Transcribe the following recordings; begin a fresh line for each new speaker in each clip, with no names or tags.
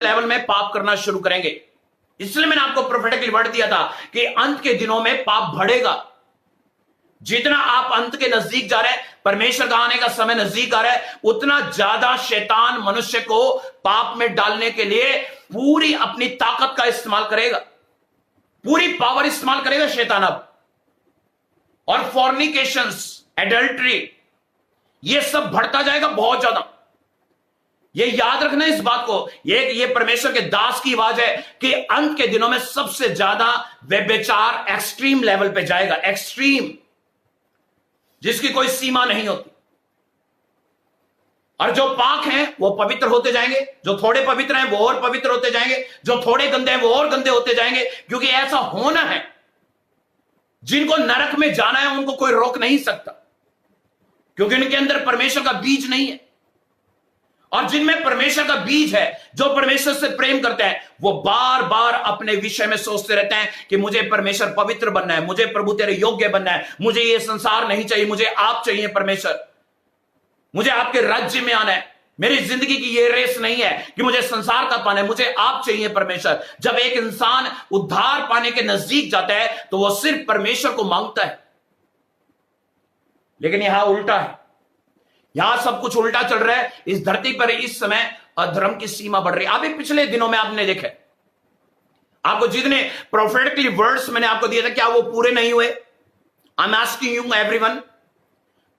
Level में पाप करना शुरू करेंगे। इसलिए मैंने आपको प्रोफेटिकली वर्ड दिया था कि अंत के दिनों में पाप बढ़ेगा। जितना आप अंत के नजदीक जा रहे हैं, परमेश्वर का आने का समय नजदीक आ रहा है, उतना ज्यादा शैतान मनुष्य को पाप में डालने के लिए पूरी अपनी ताकत का इस्तेमाल करेगा, पूरी पावर इस्तेमाल करेगा शैतान अब। और फॉर्निकेशंस, एडल्ट्री, ये सब बढ़ता जाएगा बहुत ज्यादा। ये याद रखना इस बात को, ये परमेश्वर के दास की आवाज है कि अंत के दिनों में सबसे ज्यादा व्यभिचार एक्सट्रीम लेवल पे जाएगा, एक्सट्रीम, जिसकी कोई सीमा नहीं होती। और जो पाक हैं वो पवित्र होते जाएंगे, जो थोड़े पवित्र हैं वो और पवित्र होते जाएंगे, जो थोड़े गंदे हैं वो और गंदे होते जाएंगे, क्योंकि ऐसा होना है। जिनको नरक में जाना है उनको कोई रोक नहीं सकता, क्योंकि उनके अंदर परमेश्वर का बीज नहीं है। और जिनमें परमेश्वर का बीज है, जो परमेश्वर से प्रेम करते हैं, वो बार बार अपने विषय में सोचते रहते हैं कि मुझे परमेश्वर पवित्र बनना है, मुझे प्रभु तेरे योग्य बनना है, मुझे ये संसार नहीं चाहिए, मुझे आप चाहिए परमेश्वर, मुझे आपके राज्य में आना है। मेरी जिंदगी की ये रेस नहीं है कि मुझे संसार का पाना है, मुझे आप चाहिए परमेश्वर। जब एक इंसान उद्धार पाने के नजदीक जाता है तो वो सिर्फ परमेश्वर को मांगता है। लेकिन यहां उल्टा है, यहां सब कुछ उल्टा चल रहा है। इस धरती पर इस समय अधर्म की सीमा बढ़ रही है। अभी पिछले दिनों में आपने देखे, आपको जितने प्रोफेटिकली वर्ड्स मैंने आपको दिए थे, क्या वो पूरे नहीं हुए? I am asking you everyone,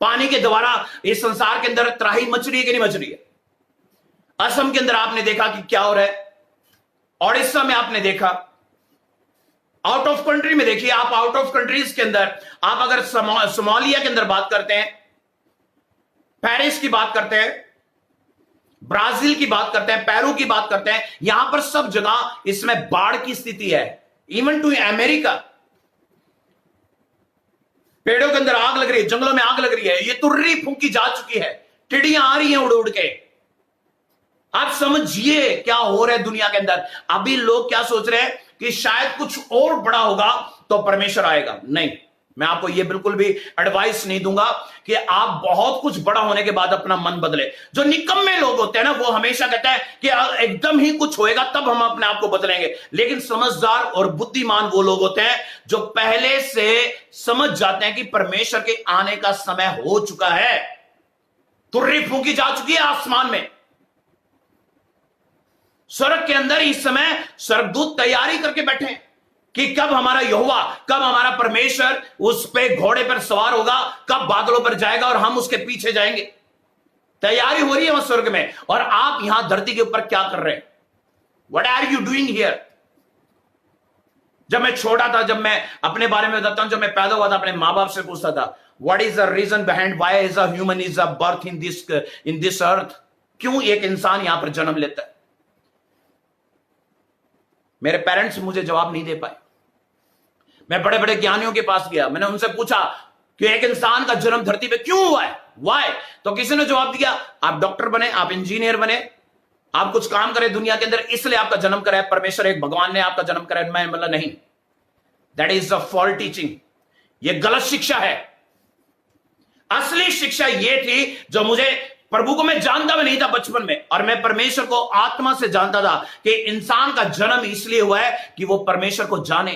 पानी के द्वारा इस संसार के अंदर त्राही मच रही है कि नहीं मच रही है? असम के अंदर आपने देखा कि क्या हो रहा है, ओडिशा में आपने देखा, आउट ऑफ कंट्री में देखिए आप, आउट ऑफ कंट्रीज के अंदर आप अगर सोमालिया के अंदर बात करते हैं, पेरिस की बात करते हैं, ब्राजील की बात करते हैं, पेरू की बात करते हैं, यहां पर सब जगह इसमें बाढ़ की स्थिति है। इवन टू अमेरिका, पेड़ों के अंदर आग लग रही है, जंगलों में आग लग रही है, ये तुर्री फूंकी जा चुकी है, टिड्डियां आ रही हैं उड़ उड़ के। आप समझिए क्या हो रहा है दुनिया के अंदर। अभी लोग क्या सोच रहे हैं कि शायद कुछ और बड़ा होगा तो परमेश्वर आएगा। नहीं, मैं आपको यह बिल्कुल भी एडवाइस नहीं दूंगा कि आप बहुत कुछ बड़ा होने के बाद अपना मन बदले। जो निकम्मे लोग होते हैं ना, वो हमेशा कहते हैं कि एकदम ही कुछ होएगा तब हम अपने आप को बदलेंगे। लेकिन समझदार और बुद्धिमान वो लोग होते हैं जो पहले से समझ जाते हैं कि परमेश्वर के आने का समय हो चुका है। तुर्री फूंकी जा चुकी है आसमान में, स्वर्ग के अंदर इस समय स्वर्गदूत तैयारी करके बैठे हैं कि कब हमारा यहोवा, कब हमारा परमेश्वर उस पे घोड़े पर सवार होगा, कब बादलों पर जाएगा और हम उसके पीछे जाएंगे। तैयारी हो रही है वहां स्वर्ग में, और आप यहां धरती के ऊपर क्या कर रहे हैं? What are you doing here? जब मैं छोटा था, जब मैं अपने बारे में बताता हूं, जब मैं पैदा हुआ था, अपने मां बाप से पूछता था, what is the reason behind why is a human is a birth in this earth? क्यों एक इंसान यहां पर जन्म लेता है? मेरे पेरेंट्स मुझे जवाब नहीं दे पाए। मैं बड़े बड़े ज्ञानियों के पास गया, मैंने उनसे पूछा कि एक इंसान का जन्म धरती पे क्यों हुआ है, व्हाई? तो किसी ने जवाब दिया, आप डॉक्टर बने, आप इंजीनियर बने, आप कुछ काम करें दुनिया के अंदर, इसलिए आपका जन्म करा है परमेश्वर, एक भगवान ने आपका जन्म करा है। मैं बोला नहीं, that is a false teaching, ये गलत शिक्षा है। असली शिक्षा ये थी जो मुझे, प्रभु को मैं जानता भी नहीं था बचपन में, और मैं परमेश्वर को आत्मा से जानता था कि इंसान का जन्म इसलिए हुआ है कि वो परमेश्वर को जाने,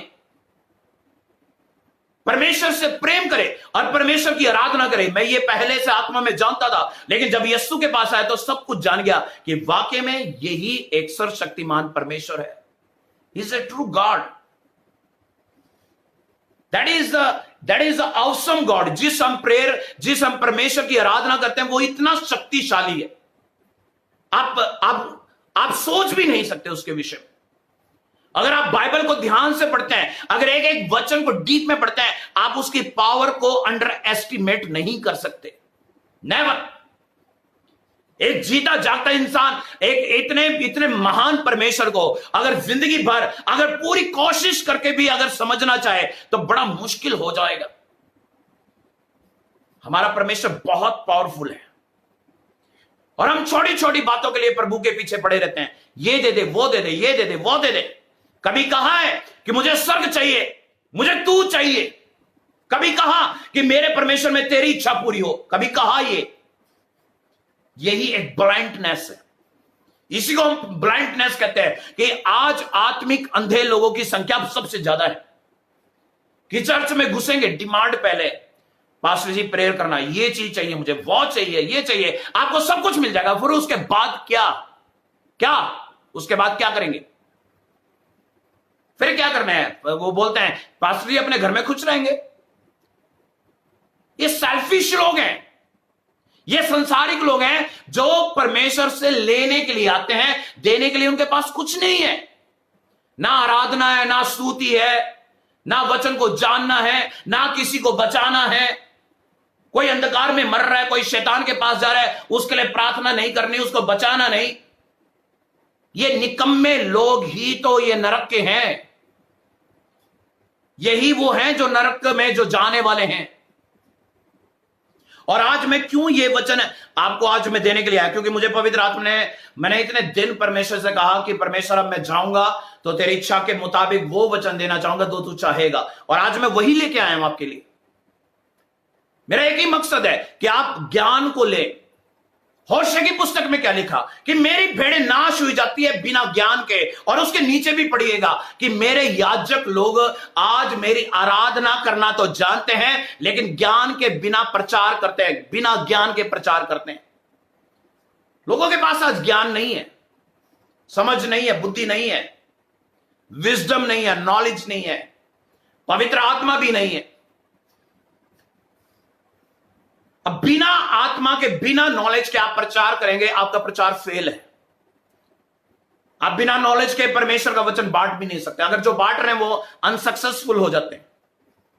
परमेश्वर से प्रेम करे और परमेश्वर की आराधना करे। मैं ये पहले से आत्मा में जानता था, लेकिन जब यीशु के पास आया तो सब कुछ जान गया कि वाकई में यही एक सर्वशक्तिमान परमेश्वर है। He is a true God, that is the awesome God. जिस हम परमेश्वर की आराधना करते हैं वो इतना शक्तिशाली है, आप सोच भी नहीं सकते उसके विषय में। अगर आप बाइबल को ध्यान से पढ़ते हैं, अगर एक एक वचन को डीप में पढ़ते हैं, आप उसकी पावर को अंडर एस्टिमेट नहीं कर सकते, नेवर। एक जीता जागता इंसान, एक इतने महान परमेश्वर को अगर जिंदगी भर, अगर पूरी कोशिश करके भी अगर समझना चाहे तो बड़ा मुश्किल हो जाएगा। हमारा परमेश्वर बहुत पावरफुल है, और हम छोटी छोटी बातों के लिए प्रभु के पीछे पड़े रहते हैं। ये दे दे, वो दे दे, ये दे दे, वो दे दे। कभी कहा है कि मुझे स्वर्ग चाहिए, मुझे तू चाहिए। कभी कहा कि मेरे परमेश्वर में तेरी इच्छा पूरी हो। कभी कहा यही एक ब्लाइंडनेस है। इसी को हम ब्लाइंडनेस कहते हैं कि आज आत्मिक अंधे लोगों की संख्या सबसे ज्यादा है कि चर्च में घुसेंगे, डिमांड पहले, पास्टर जी प्रेयर करना, ये चीज चाहिए मुझे, वो चाहिए, ये चाहिए, आपको सब कुछ मिल जाएगा। फिर उसके बाद क्या क्या उसके बाद क्या करेंगे? फिर क्या करना है? वो बोलते हैं पास्टर जी अपने घर में खुश रहेंगे। ये सेल्फिश लोग हैं, ये संसारिक लोग हैं जो परमेश्वर से लेने के लिए आते हैं, देने के लिए उनके पास कुछ नहीं है। ना आराधना है, ना स्तुति है, ना वचन को जानना है, ना किसी को बचाना है। कोई अंधकार में मर रहा है, कोई शैतान के पास जा रहा है, उसके लिए प्रार्थना नहीं करनी, उसको बचाना नहीं। ये निकम्मे लोग ही तो ये नरक के हैं। यही वो हैं जो नरक में जो जाने वाले हैं। और आज मैं क्यों ये वचन आपको आज मैं देने के लिए आया, क्योंकि मुझे पवित्र आत्मा ने, मैंने इतने दिन परमेश्वर से कहा कि परमेश्वर अब मैं जाऊंगा तो तेरी इच्छा के मुताबिक वो वचन देना चाहूंगा जो तू चाहेगा, और आज मैं वही लेके आया हूं आपके लिए। मेरा एक ही मकसद है कि आप ज्ञान को ले। होशे की पुस्तक में क्या लिखा कि मेरी भेड़ें नाश हुई जाती है बिना ज्ञान के, और उसके नीचे भी पढ़िएगा कि मेरे याजक लोग आज मेरी आराधना करना तो जानते हैं लेकिन ज्ञान के बिना प्रचार करते हैं, बिना ज्ञान के प्रचार करते हैं। लोगों के पास आज ज्ञान नहीं है, समझ नहीं है, बुद्धि नहीं है, विजडम नहीं है, नॉलेज नहीं है, पवित्र आत्मा भी नहीं है। अब बिना आत्मा के, बिना नॉलेज के आप प्रचार करेंगे, आपका प्रचार फेल है। आप बिना नॉलेज के परमेश्वर का वचन बांट भी नहीं सकते। अगर जो बांट रहे हैं वो अनसक्सेसफुल हो जाते हैं।